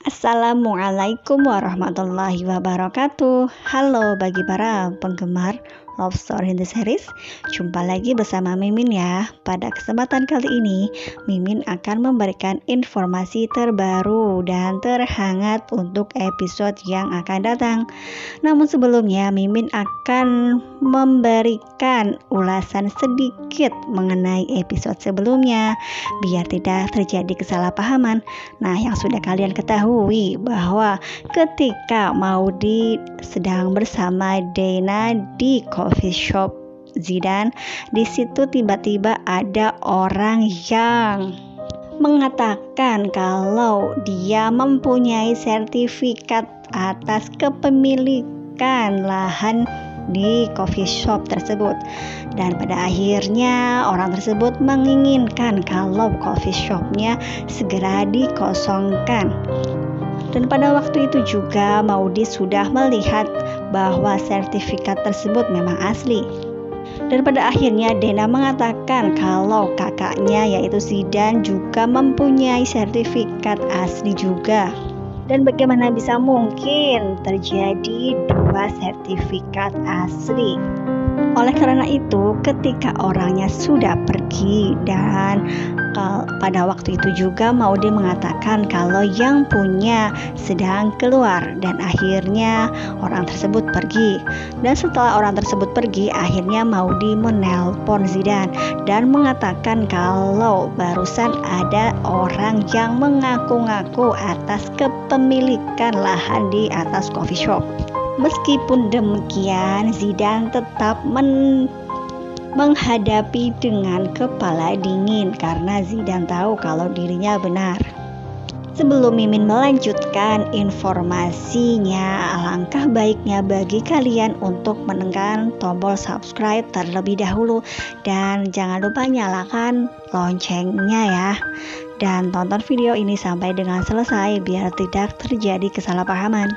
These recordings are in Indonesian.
Assalamualaikum warahmatullahi wabarakatuh. Halo bagi para penggemar Love Story in the Series. Jumpa lagi bersama Mimin ya. Pada kesempatan kali ini Mimin akan memberikan informasi terbaru dan terhangat untuk episode yang akan datang. Namun sebelumnya Mimin akan memberikan ulasan sedikit mengenai episode sebelumnya biar tidak terjadi kesalahpahaman. Nah, yang sudah kalian ketahui bahwa ketika Maudy sedang bersama Dena di coffee shop Zidane, di situ tiba-tiba ada orang yang mengatakan kalau dia mempunyai sertifikat atas kepemilikan lahan di coffee shop tersebut, dan pada akhirnya orang tersebut menginginkan kalau coffee shopnya segera dikosongkan. Dan pada waktu itu juga Maudy sudah melihat bahwa sertifikat tersebut memang asli. Dan pada akhirnya Dena mengatakan kalau kakaknya yaitu Zidane juga mempunyai sertifikat asli juga. Dan bagaimana bisa mungkin terjadi dua sertifikat asli? Oleh karena itu, ketika orangnya sudah pergi dan pada waktu itu juga Maudy mengatakan kalau yang punya sedang keluar, dan akhirnya orang tersebut pergi. Dan setelah orang tersebut pergi, akhirnya Maudy menelpon Zidane dan mengatakan kalau barusan ada orang yang mengaku-ngaku atas kepemilikan lahan di atas coffee shop. Meskipun demikian, Zidane tetap menghadapi dengan kepala dingin karena Zidane tahu kalau dirinya benar. Sebelum Mimin melanjutkan informasinya, alangkah baiknya bagi kalian untuk menekan tombol subscribe terlebih dahulu, dan jangan lupa nyalakan loncengnya ya. Dan tonton video ini sampai dengan selesai biar tidak terjadi kesalahpahaman.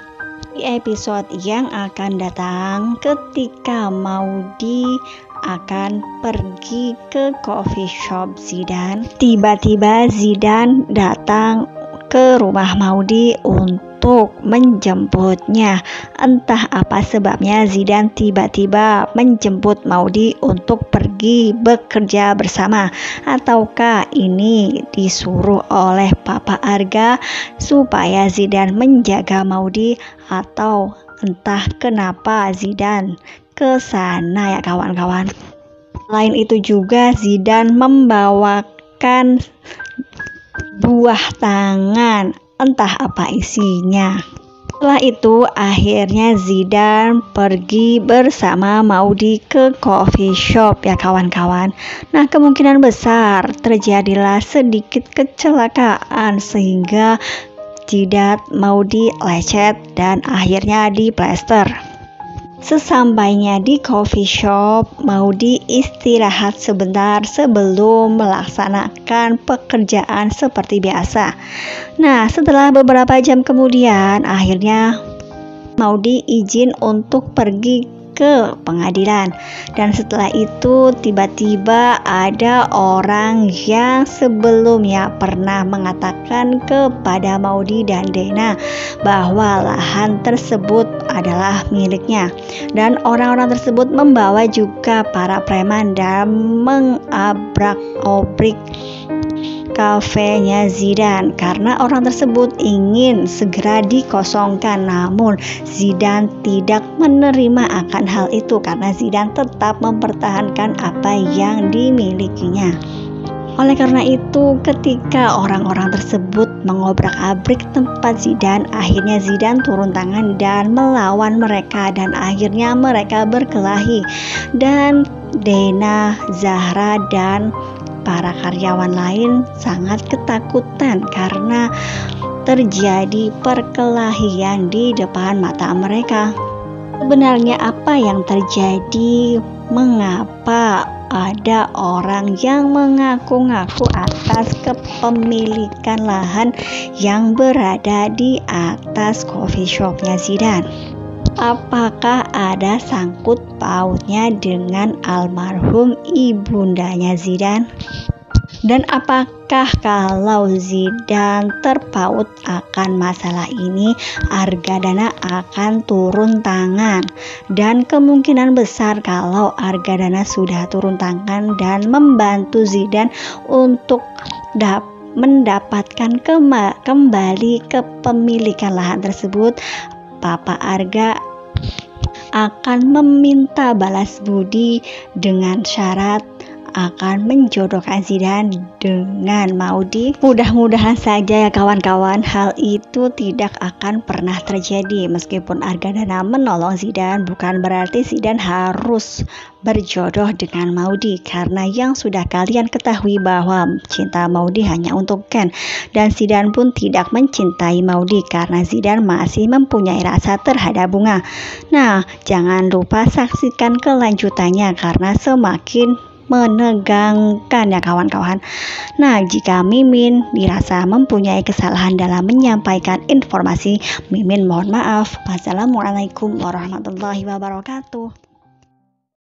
Di episode yang akan datang, ketika Maudy akan pergi ke coffee shop Zidane, tiba-tiba Zidane datang ke rumah Maudy untuk menjemputnya. Entah apa sebabnya Zidane tiba-tiba menjemput Maudy untuk pergi bekerja bersama, ataukah ini disuruh oleh Papa Arga supaya Zidane menjaga Maudy, atau entah kenapa Zidane ke sana ya kawan-kawan. Selain itu juga Zidane membawakan buah tangan, entah apa isinya. Setelah itu akhirnya Zidane pergi bersama Maudy ke coffee shop ya kawan-kawan. Nah, kemungkinan besar terjadilah sedikit kecelakaan sehingga jidat Maudy lecet dan akhirnya diplester. Sesampainya di coffee shop, Maudy istirahat sebentar sebelum melaksanakan pekerjaan seperti biasa. Nah, setelah beberapa jam kemudian, akhirnya Maudy izin untuk pergi ke pengadilan. Dan setelah itu tiba-tiba ada orang yang sebelumnya pernah mengatakan kepada Maudy dan Dena bahwa lahan tersebut adalah miliknya, dan orang-orang tersebut membawa juga para preman dan mengabrak-abrik kafenya Zidane karena orang tersebut ingin segera dikosongkan. Namun Zidane tidak menerima akan hal itu karena Zidane tetap mempertahankan apa yang dimilikinya. Oleh karena itu, ketika orang-orang tersebut mengobrak-abrik tempat Zidane, akhirnya Zidane turun tangan dan melawan mereka, dan akhirnya mereka berkelahi, dan Dena, Zahra, dan para karyawan lain sangat ketakutan karena terjadi perkelahian di depan mata mereka. Sebenarnya apa yang terjadi? Mengapa ada orang yang mengaku-ngaku atas kepemilikan lahan yang berada di atas coffee shopnya Zidane? Apakah ada sangkut pautnya dengan almarhum ibundanya Zidane? Dan apakah kalau Zidane terpaut akan masalah ini, Argadana akan turun tangan? Dan kemungkinan besar kalau Argadana sudah turun tangan dan membantu Zidane untuk mendapatkan kembali kepemilikan lahan tersebut, Papa Arga akan meminta balas budi dengan syarat akan menjodohkan Zidane dengan Maudy. Mudah-mudahan saja ya kawan-kawan, hal itu tidak akan pernah terjadi. Meskipun Argadana menolong Zidane, bukan berarti Zidane harus berjodoh dengan Maudy, karena yang sudah kalian ketahui bahwa cinta Maudy hanya untuk Ken, dan Zidane pun tidak mencintai Maudy karena Zidane masih mempunyai rasa terhadap Bunga. Nah, jangan lupa saksikan kelanjutannya karena semakin menegangkan ya kawan-kawan. Nah, jika Mimin dirasa mempunyai kesalahan dalam menyampaikan informasi, Mimin mohon maaf. Wassalamualaikum warahmatullahi wabarakatuh.